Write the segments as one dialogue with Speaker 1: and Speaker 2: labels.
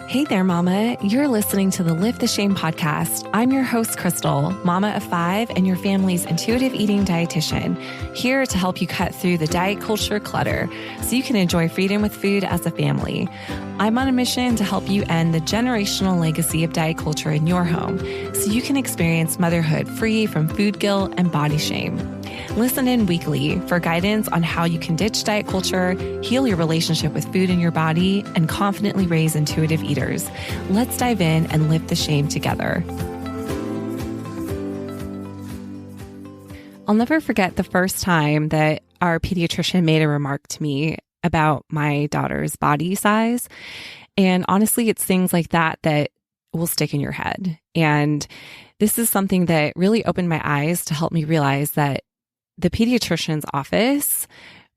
Speaker 1: Hey there, Mama. You're listening to the Lift the Shame podcast. I'm your host, Crystal, mama of 5 and your family's intuitive eating dietitian, here to help you cut through the diet culture clutter so you can enjoy freedom with food as a family. I'm on a mission to help you end the generational legacy of diet culture in your home so you can experience motherhood free from food guilt and body shame. Listen in weekly for guidance on how you can ditch diet culture, heal your relationship with food and your body, and confidently raise intuitive eaters. Let's dive in and lift the shame together. I'll never forget the first time that our pediatrician made a remark to me about my daughter's body size. And honestly, it's things like that that will stick in your head. And this is something that really opened my eyes to help me realize that the pediatrician's office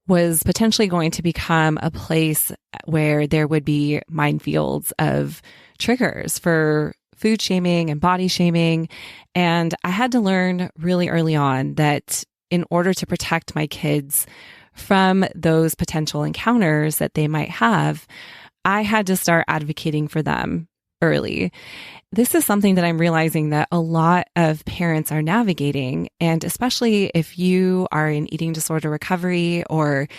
Speaker 1: was potentially going to become a place where there would be minefields of triggers for food shaming and body shaming. And I had to learn really early on that in order to protect my kids from those potential encounters that they might have, I had to start advocating for them early. This is something that I'm realizing that a lot of parents are navigating. And especially if you are in eating disorder recovery or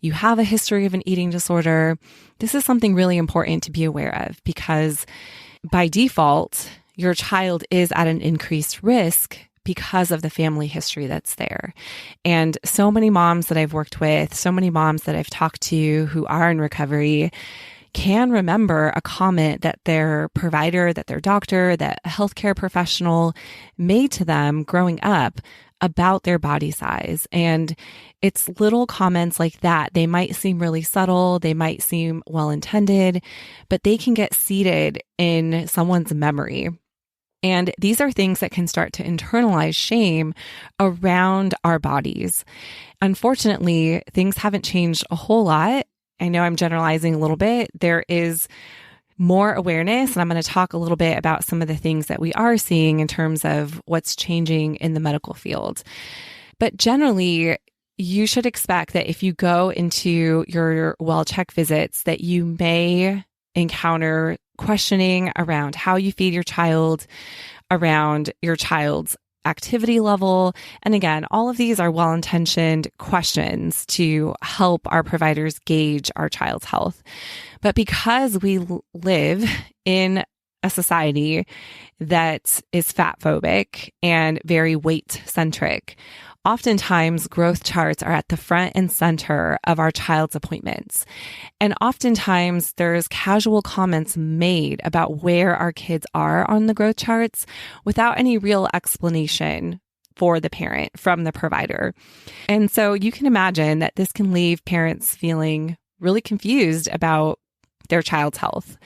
Speaker 1: you have a history of an eating disorder, this is something really important to be aware of because by default, your child is at an increased risk because of the family history that's there. And so many moms that I've worked with, so many moms that I've talked to who are in recovery can remember a comment that their provider, that their doctor, that a healthcare professional made to them growing up about their body size. And it's little comments like that. They might seem really subtle. They might seem well-intended, but they can get seated in someone's memory. And these are things that can start to internalize shame around our bodies. Unfortunately, things haven't changed a whole lot. I know I'm generalizing a little bit. There is more awareness, and I'm going to talk a little bit about some of the things that we are seeing in terms of what's changing in the medical field. But generally, you should expect that if you go into your well-check visits, that you may encounter questioning around how you feed your child, around your child's activity level. And again, all of these are well-intentioned questions to help our providers gauge our child's health. But because we live in a society that is fat phobic and very weight centric, oftentimes growth charts are at the front and center of our child's appointments. And oftentimes there's casual comments made about where our kids are on the growth charts without any real explanation for the parent from the provider. And so you can imagine that this can leave parents feeling really confused about their child's health.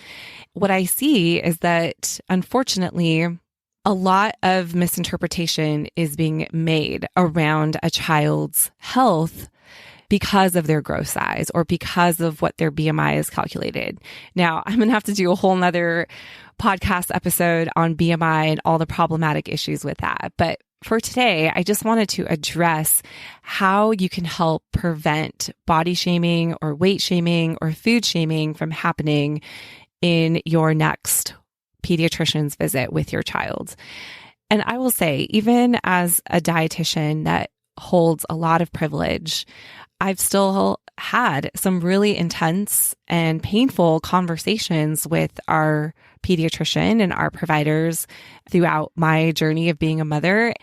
Speaker 1: What I see is that, unfortunately, a lot of misinterpretation is being made around a child's health because of their growth size or because of what their BMI is calculated. Now, I'm going to have to do a whole nother podcast episode on BMI and all the problematic issues with that. But for today, I just wanted to address how you can help prevent body shaming or weight shaming or food shaming from happening in your next pediatrician's visit with your child. And I will say, even as a dietitian that holds a lot of privilege, I've still had some really intense and painful conversations with our pediatrician and our providers throughout my journey of being a mother.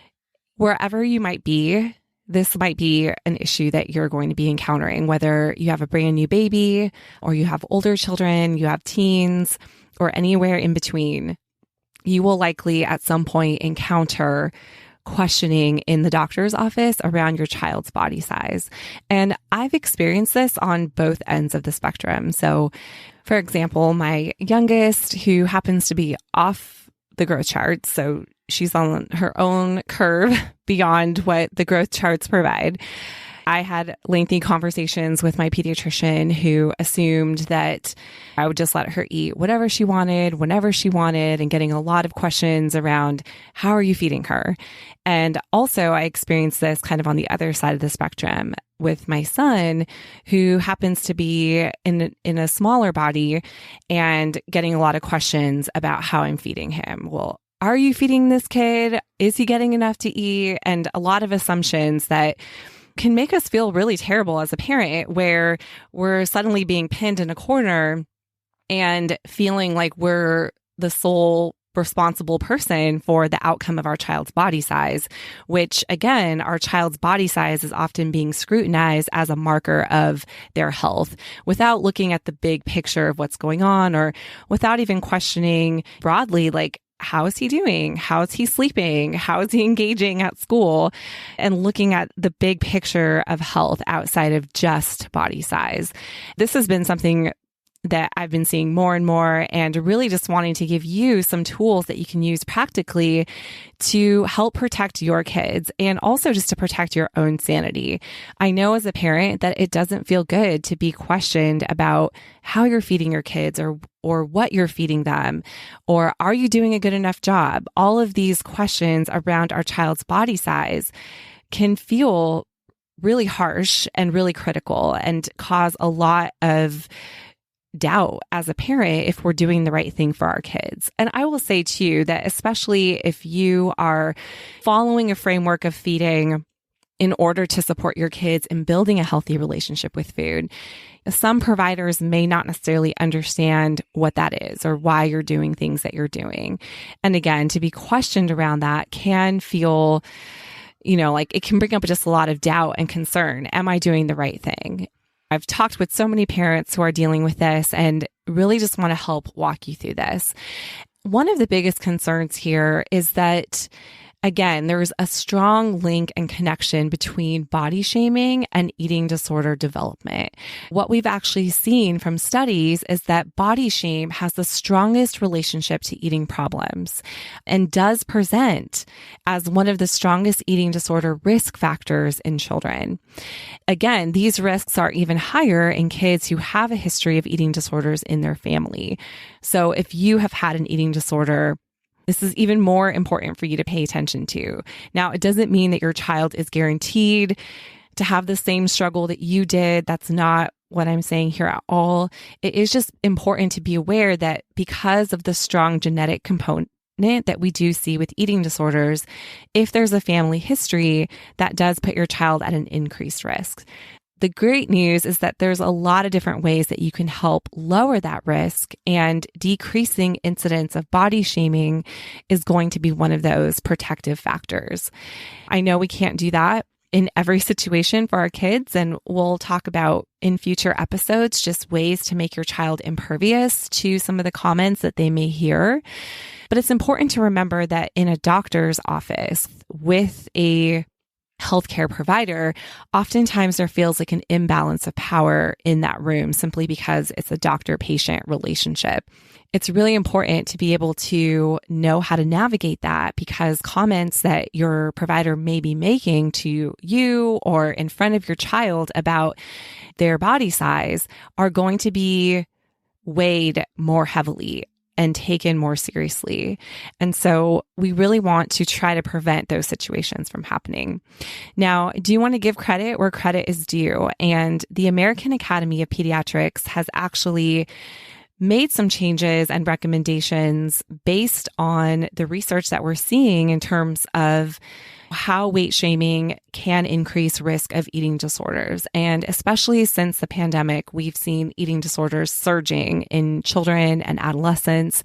Speaker 1: Wherever you might be, this might be an issue that you're going to be encountering, whether you have a brand new baby or you have older children, you have teens, or anywhere in between. You will likely at some point encounter questioning in the doctor's office around your child's body size. And I've experienced this on both ends of the spectrum. So, for example, my youngest, who happens to be off the growth charts, so she's on her own curve beyond what the growth charts provide. I had lengthy conversations with my pediatrician who assumed that I would just let her eat whatever she wanted, whenever she wanted, and getting a lot of questions around how are you feeding her? And also I experienced this kind of on the other side of the spectrum. with my son, who happens to be in a smaller body, and getting a lot of questions about how I'm feeding him. Well, are you feeding this kid? Is he getting enough to eat? And a lot of assumptions that can make us feel really terrible as a parent, where we're suddenly being pinned in a corner and feeling like we're the sole responsible person for the outcome of our child's body size, which again, our child's body size is often being scrutinized as a marker of their health without looking at the big picture of what's going on, or without even questioning broadly, like, how is he doing? How is he sleeping? How is he engaging at school? And looking at the big picture of health outside of just body size. This has been something that I've been seeing more and more, and really just wanting to give you some tools that you can use practically to help protect your kids, and also just to protect your own sanity. I know as a parent that it doesn't feel good to be questioned about how you're feeding your kids, or what you're feeding them, or are you doing a good enough job? All of these questions around our child's body size can feel really harsh and really critical, and cause a lot of doubt as a parent if we're doing the right thing for our kids. And I will say too that especially if you are following a framework of feeding in order to support your kids in building a healthy relationship with food, some providers may not necessarily understand what that is or why you're doing things that you're doing. And again, to be questioned around that can feel, like it can bring up just a lot of doubt and concern. Am I doing the right thing? I've talked with so many parents who are dealing with this, and really just want to help walk you through this. One of the biggest concerns here is that, again, there's a strong link and connection between body shaming and eating disorder development. What we've actually seen from studies is that body shame has the strongest relationship to eating problems, and does present as one of the strongest eating disorder risk factors in children. Again, these risks are even higher in kids who have a history of eating disorders in their family. So if you have had an eating disorder, this is even more important for you to pay attention to. Now, it doesn't mean that your child is guaranteed to have the same struggle that you did. That's not what I'm saying here at all. It is just important to be aware that because of the strong genetic component that we do see with eating disorders, if there's a family history, that does put your child at an increased risk. The great news is that there's a lot of different ways that you can help lower that risk, and decreasing incidence of body shaming is going to be one of those protective factors. I know we can't do that in every situation for our kids, and we'll talk about in future episodes just ways to make your child impervious to some of the comments that they may hear. But it's important to remember that in a doctor's office with a healthcare provider, oftentimes there feels like an imbalance of power in that room simply because it's a doctor-patient relationship. It's really important to be able to know how to navigate that, because comments that your provider may be making to you or in front of your child about their body size are going to be weighed more heavily and taken more seriously. And so we really want to try to prevent those situations from happening. Now, I do want to give credit where credit is due. And the American Academy of Pediatrics has actually made some changes and recommendations based on the research that we're seeing in terms of how weight shaming can increase risk of eating disorders. And especially since the pandemic, we've seen eating disorders surging in children and adolescents.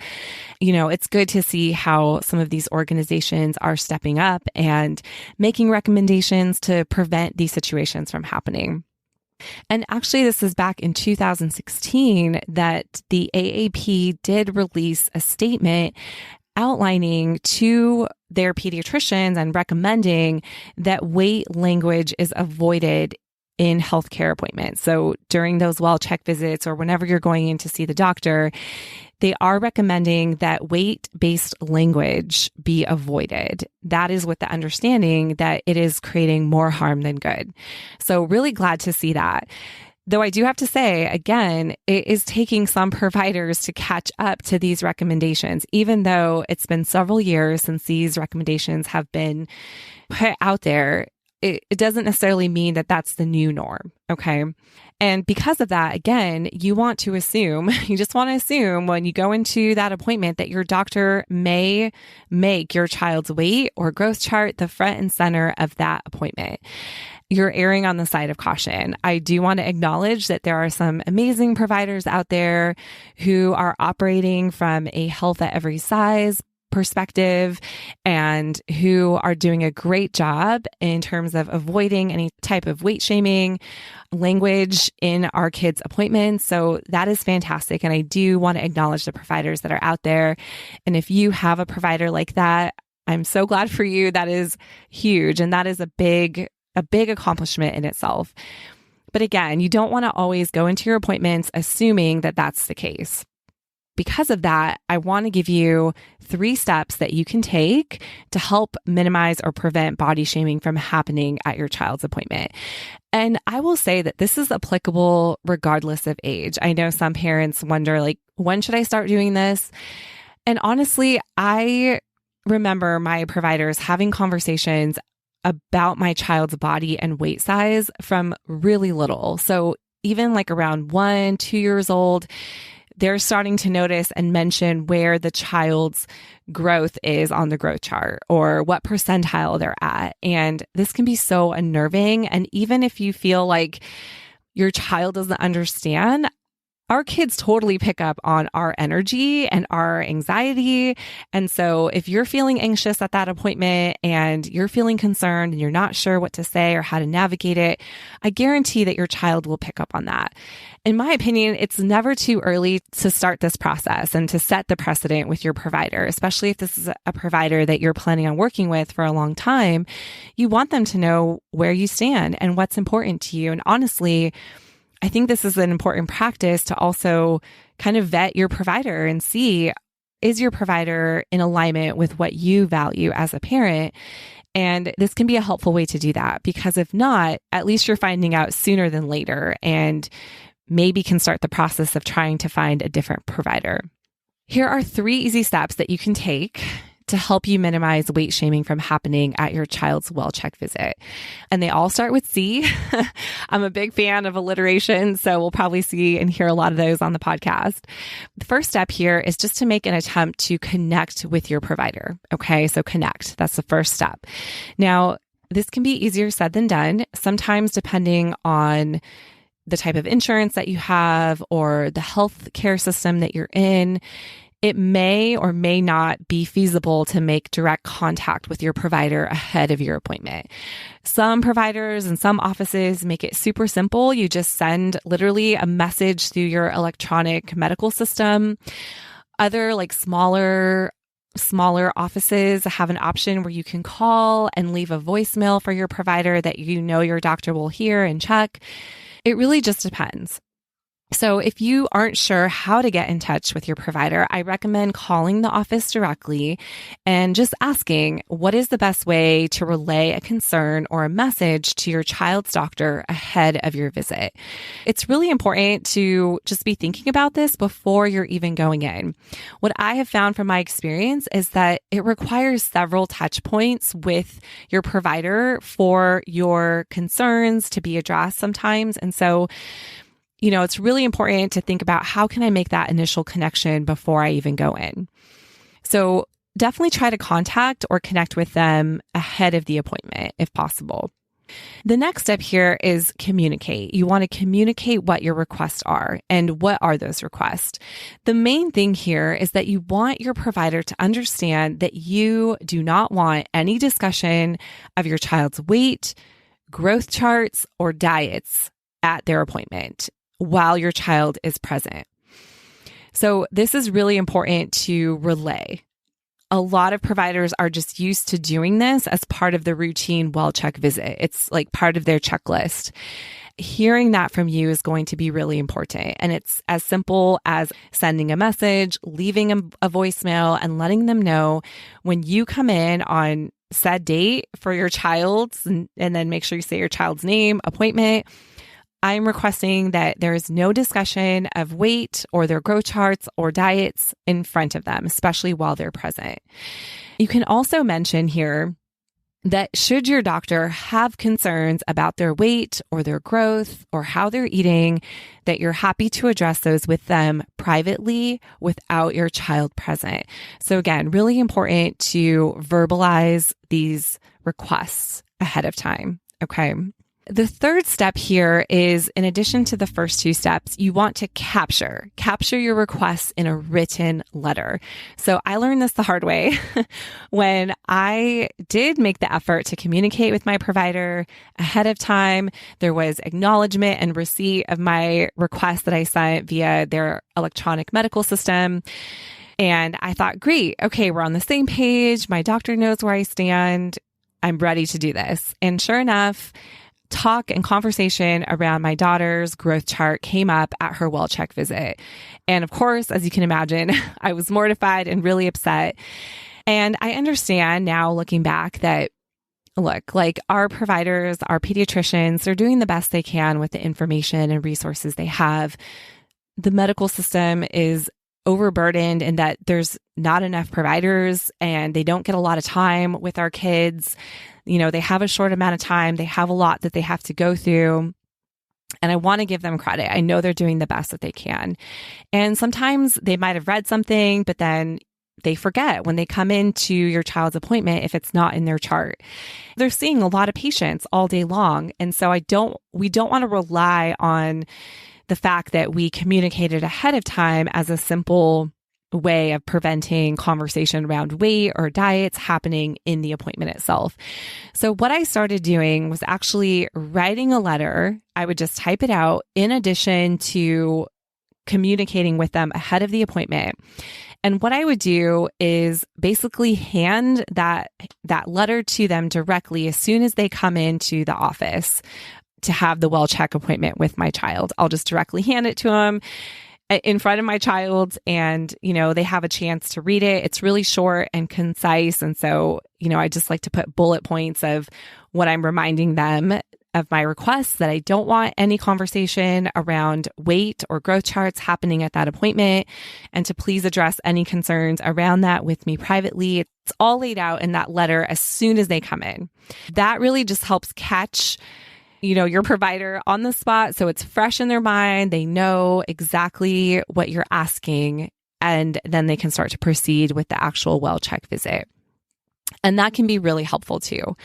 Speaker 1: It's good to see how some of these organizations are stepping up and making recommendations to prevent these situations from happening. And actually, this is back in 2016 that the AAP did release a statement outlining to their pediatricians and recommending that weight language is avoided in healthcare appointments. So during those well-check visits or whenever you're going in to see the doctor, they are recommending that weight-based language be avoided. That is with the understanding that it is creating more harm than good. So really glad to see that. Though I do have to say, again, it is taking some providers to catch up to these recommendations, even though it's been several years since these recommendations have been put out there. it doesn't necessarily mean that that's the new norm. Okay. And because of that, again, you just want to assume when you go into that appointment that your doctor may make your child's weight or growth chart the front and center of that appointment. You're erring on the side of caution. I do want to acknowledge that there are some amazing providers out there who are operating from a health at every size perspective and who are doing a great job in terms of avoiding any type of weight shaming language in our kids' appointments. So that is fantastic. And I do want to acknowledge the providers that are out there. And if you have a provider like that, I'm so glad for you. That is huge. And that is a big accomplishment in itself. But again, you don't want to always go into your appointments assuming that that's the case. Because of that, I want to give you 3 steps that you can take to help minimize or prevent body shaming from happening at your child's appointment. And I will say that this is applicable regardless of age. I know some parents wonder, like, when should I start doing this? And honestly, I remember my providers having conversations about my child's body and weight size from really little. So even like around 1, 2 years old, they're starting to notice and mention where the child's growth is on the growth chart or what percentile they're at. And this can be so unnerving. And even if you feel like your child doesn't understand, our kids totally pick up on our energy and our anxiety. And so if you're feeling anxious at that appointment and you're feeling concerned and you're not sure what to say or how to navigate it, I guarantee that your child will pick up on that. In my opinion, it's never too early to start this process and to set the precedent with your provider, especially if this is a provider that you're planning on working with for a long time. You want them to know where you stand and what's important to you. And honestly, I think this is an important practice to also kind of vet your provider and see, is your provider in alignment with what you value as a parent? And this can be a helpful way to do that, because if not, at least you're finding out sooner than later and maybe can start the process of trying to find a different provider. Here are 3 easy steps that you can take to help you minimize weight shaming from happening at your child's well-check visit. And they all start with C. I'm a big fan of alliteration, so we'll probably see and hear a lot of those on the podcast. The first step here is just to make an attempt to connect with your provider. Okay, so connect. That's the first step. Now, this can be easier said than done, sometimes depending on the type of insurance that you have or the health care system that you're in. It may or may not be feasible to make direct contact with your provider ahead of your appointment. Some providers and some offices make it super simple. You just send literally a message through your electronic medical system. Other like smaller offices have an option where you can call and leave a voicemail for your provider that you know your doctor will hear and check. It really just depends. So if you aren't sure how to get in touch with your provider, I recommend calling the office directly and just asking, what is the best way to relay a concern or a message to your child's doctor ahead of your visit? It's really important to just be thinking about this before you're even going in. What I have found from my experience is that it requires several touch points with your provider for your concerns to be addressed sometimes. And so it's really important to think about, how can I make that initial connection before I even go in? So definitely try to contact or connect with them ahead of the appointment if possible. The next step here is communicate. You want to communicate what your requests are and what are those requests. The main thing here is that you want your provider to understand that you do not want any discussion of your child's weight, growth charts, or diets at their appointment while your child is present. So this is really important to relay. A lot of providers are just used to doing this as part of the routine well-check visit. It's like part of their checklist. Hearing that from you is going to be really important. And it's as simple as sending a message, leaving a voicemail, and letting them know when you come in on said date for your child's, and then make sure you say your child's name, appointment. I'm requesting that there is no discussion of weight or their growth charts or diets in front of them, especially while they're present. You can also mention here that should your doctor have concerns about their weight or their growth or how they're eating, that you're happy to address those with them privately without your child present. So again, really important to verbalize these requests ahead of time. Okay. The third step here is, in addition to the first two steps, you want to capture your requests in a written letter. So I learned this the hard way when I did make the effort to communicate with my provider ahead of time. There was acknowledgement and receipt of my request that I sent via their electronic medical system. And I thought, great, okay, we're on the same page. My doctor knows where I stand. I'm ready to do this. And sure enough, talk and conversation around my daughter's growth chart came up at her well check visit. And of course, as you can imagine, I was mortified and really upset. And I understand now, looking back, that look, like our providers, our pediatricians, they're doing the best they can with the information and resources they have. The medical system is overburdened in that there's not enough providers and they don't get a lot of time with our kids. You know, they have a short amount of time. They have a lot that they have to go through. And I want to give them credit. I know they're doing the best that they can. And sometimes they might have read something, but then they forget when they come into your child's appointment if it's not in their chart. They're seeing a lot of patients all day long. And so we don't want to rely on the fact that we communicated ahead of time as a simple way of preventing conversation around weight or diets happening in the appointment itself. So what I started doing was actually writing a letter. I would just type it out in addition to communicating with them ahead of the appointment. And what I would do is basically hand that letter to them directly as soon as they come into the office to have the well check appointment with my child. I'll just directly hand it to them in front of my child, and, you know, they have a chance to read it. It's really short and concise. And so, you know, I just like to put bullet points of what I'm reminding them of my requests, that I don't want any conversation around weight or growth charts happening at that appointment, and to please address any concerns around that with me privately. It's all laid out in that letter as soon as they come in. That really just helps catch your provider on the spot. So it's fresh in their mind. They know exactly what you're asking, and then they can start to proceed with the actual well check visit. And that can be really helpful too.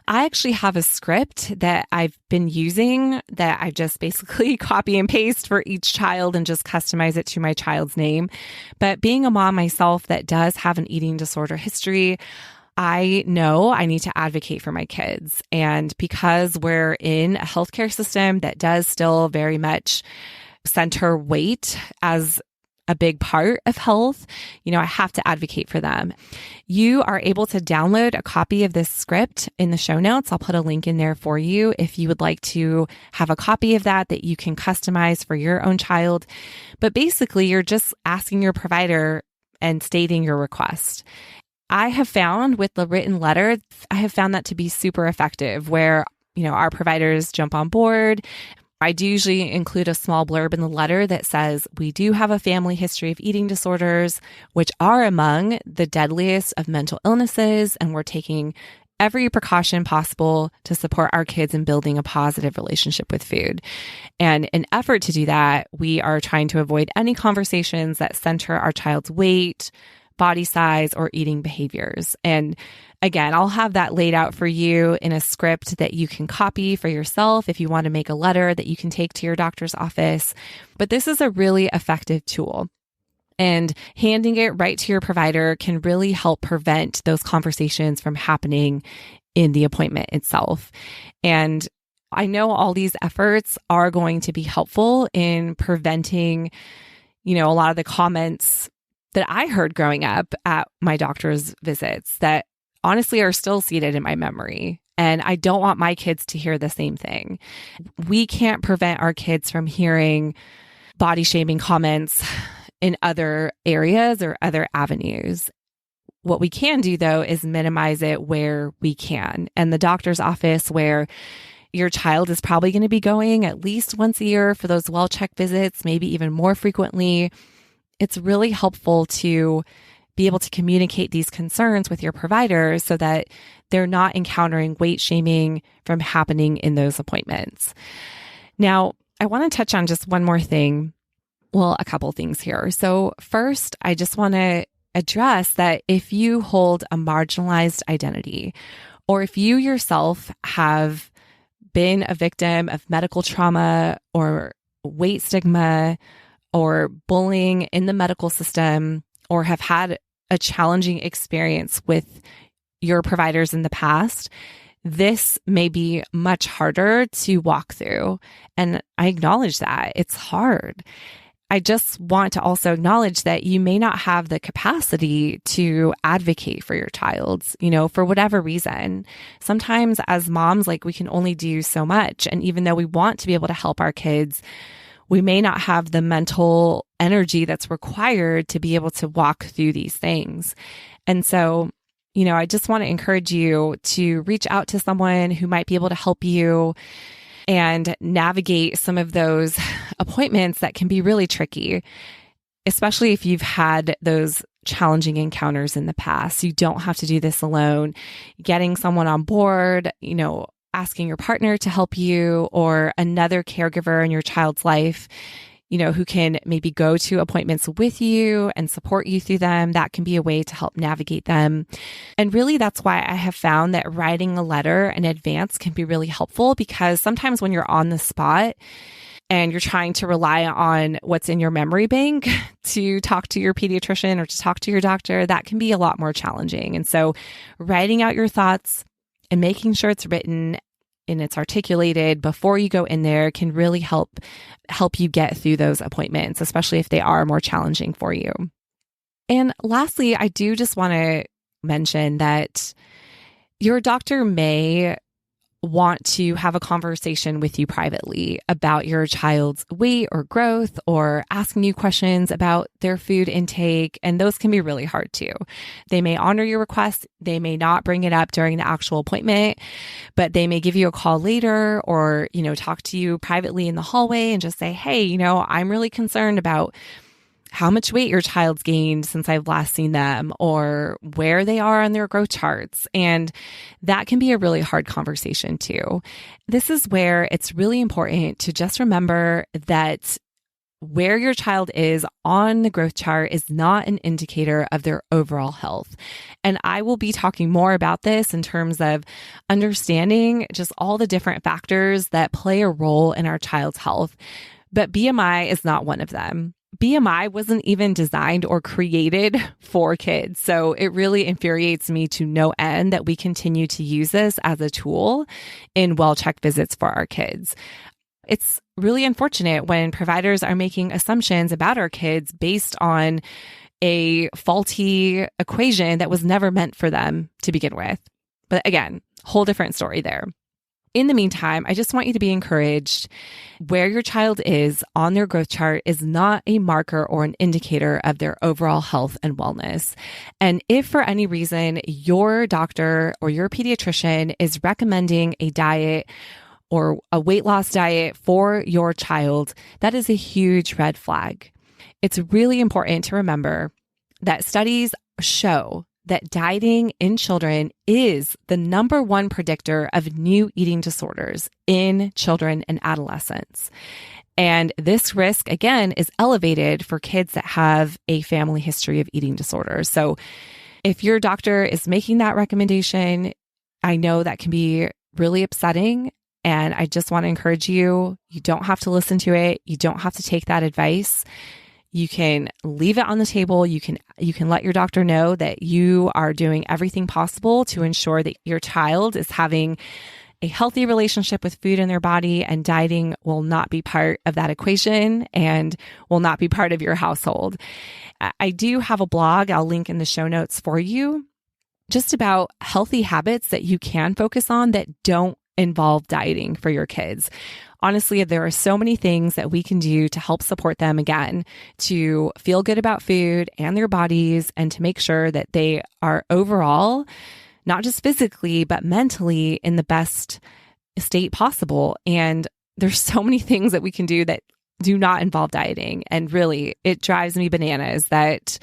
Speaker 1: I actually have a script that I've been using that I just basically copy and paste for each child and just customize it to my child's name. But being a mom myself that does have an eating disorder history, I know I need to advocate for my kids. And because we're in a healthcare system that does still very much center weight as a big part of health, I have to advocate for them. You are able to download a copy of this script in the show notes. I'll put a link in there for you if you would like to have a copy of that you can customize for your own child. But basically, you're just asking your provider and stating your request. I have found with the written letter, I have found that to be super effective where, our providers jump on board. I do usually include a small blurb in the letter that says, we do have a family history of eating disorders, which are among the deadliest of mental illnesses, and we're taking every precaution possible to support our kids in building a positive relationship with food. And in effort to do that, we are trying to avoid any conversations that center our child's weight, body size, or eating behaviors. And again, I'll have that laid out for you in a script that you can copy for yourself if you want to make a letter that you can take to your doctor's office. But this is a really effective tool. And handing it right to your provider can really help prevent those conversations from happening in the appointment itself. And I know all these efforts are going to be helpful in preventing, a lot of the comments that I heard growing up at my doctor's visits that honestly are still seated in my memory. And I don't want my kids to hear the same thing. We can't prevent our kids from hearing body shaming comments in other areas or other avenues. What we can do, though, is minimize it where we can. And the doctor's office, where your child is probably going to be going at least once a year for those well check visits, maybe even more frequently, it's really helpful to be able to communicate these concerns with your provider so that they're not encountering weight shaming from happening in those appointments. Now, I want to touch on just one more thing. Well, a couple things here. So first, I just want to address that if you hold a marginalized identity, or if you yourself have been a victim of medical trauma or weight stigma or bullying in the medical system, or have had a challenging experience with your providers in the past, this may be much harder to walk through. And I acknowledge that it's hard. I just want to also acknowledge that you may not have the capacity to advocate for your child, for whatever reason. Sometimes as moms, we can only do so much. And even though we want to be able to help our kids, we may not have the mental energy that's required to be able to walk through these things. And so, I just want to encourage you to reach out to someone who might be able to help you and navigate some of those appointments that can be really tricky, especially if you've had those challenging encounters in the past. You don't have to do this alone. Getting someone on board, asking your partner to help you, or another caregiver in your child's life, who can maybe go to appointments with you and support you through them. That can be a way to help navigate them. And really, that's why I have found that writing a letter in advance can be really helpful, because sometimes when you're on the spot and you're trying to rely on what's in your memory bank to talk to your pediatrician or to talk to your doctor, that can be a lot more challenging. And so writing out your thoughts and making sure it's written and it's articulated before you go in there can really help you get through those appointments, especially if they are more challenging for you. And lastly, I do just want to mention that your doctor may want to have a conversation with you privately about your child's weight or growth, or asking you questions about their food intake. And those can be really hard too. They may honor your request. They may not bring it up during the actual appointment, but they may give you a call later, or, talk to you privately in the hallway and just say, hey, I'm really concerned about how much weight your child's gained since I've last seen them, or where they are on their growth charts. And that can be a really hard conversation too. This is where it's really important to just remember that where your child is on the growth chart is not an indicator of their overall health. And I will be talking more about this in terms of understanding just all the different factors that play a role in our child's health. But BMI is not one of them. BMI wasn't even designed or created for kids. So it really infuriates me to no end that we continue to use this as a tool in well-check visits for our kids. It's really unfortunate when providers are making assumptions about our kids based on a faulty equation that was never meant for them to begin with. But again, whole different story there. In the meantime, I just want you to be encouraged. Where your child is on their growth chart is not a marker or an indicator of their overall health and wellness. And if for any reason your doctor or your pediatrician is recommending a diet or a weight loss diet for your child, that is a huge red flag. It's really important to remember that studies show that dieting in children is the number one predictor of new eating disorders in children and adolescents. And this risk, again, is elevated for kids that have a family history of eating disorders. So if your doctor is making that recommendation, I know that can be really upsetting. And I just want to encourage you, you don't have to listen to it. You don't have to take that advice. You can leave it on the table. You can let your doctor know that you are doing everything possible to ensure that your child is having a healthy relationship with food in their body, and dieting will not be part of that equation and will not be part of your household. I do have a blog I'll link in the show notes for you, just about healthy habits that you can focus on that don't involve dieting for your kids. Honestly, there are so many things that we can do to help support them, again, to feel good about food and their bodies, and to make sure that they are overall, not just physically, but mentally in the best state possible. And there's so many things that we can do that do not involve dieting. And really, it drives me bananas that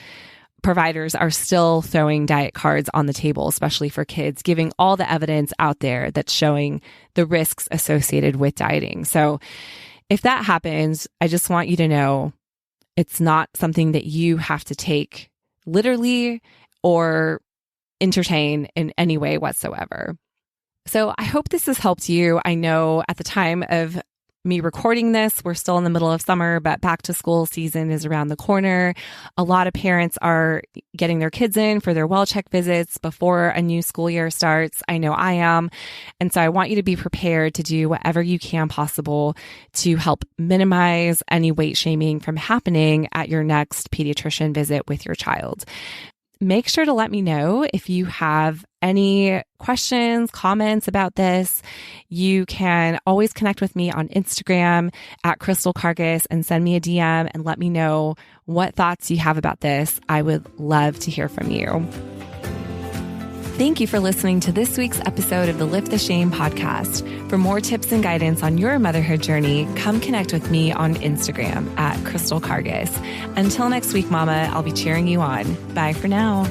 Speaker 1: providers are still throwing diet cards on the table, especially for kids, giving all the evidence out there that's showing the risks associated with dieting. So if that happens, I just want you to know it's not something that you have to take literally or entertain in any way whatsoever. So I hope this has helped you. I know at the time of me recording this, we're still in the middle of summer, but back to school season is around the corner. A lot of parents are getting their kids in for their well check visits before a new school year starts. I know I am. And so I want you to be prepared to do whatever you can possible to help minimize any weight shaming from happening at your next pediatrician visit with your child. Make sure to let me know if you have any questions, comments about this. You can always connect with me on Instagram at Crystal Cargis and send me a DM and let me know what thoughts you have about this. I would love to hear from you. Thank you for listening to this week's episode of the Lift the Shame podcast. For more tips and guidance on your motherhood journey, come connect with me on Instagram at Crystal Cargis. Until next week, Mama, I'll be cheering you on. Bye for now.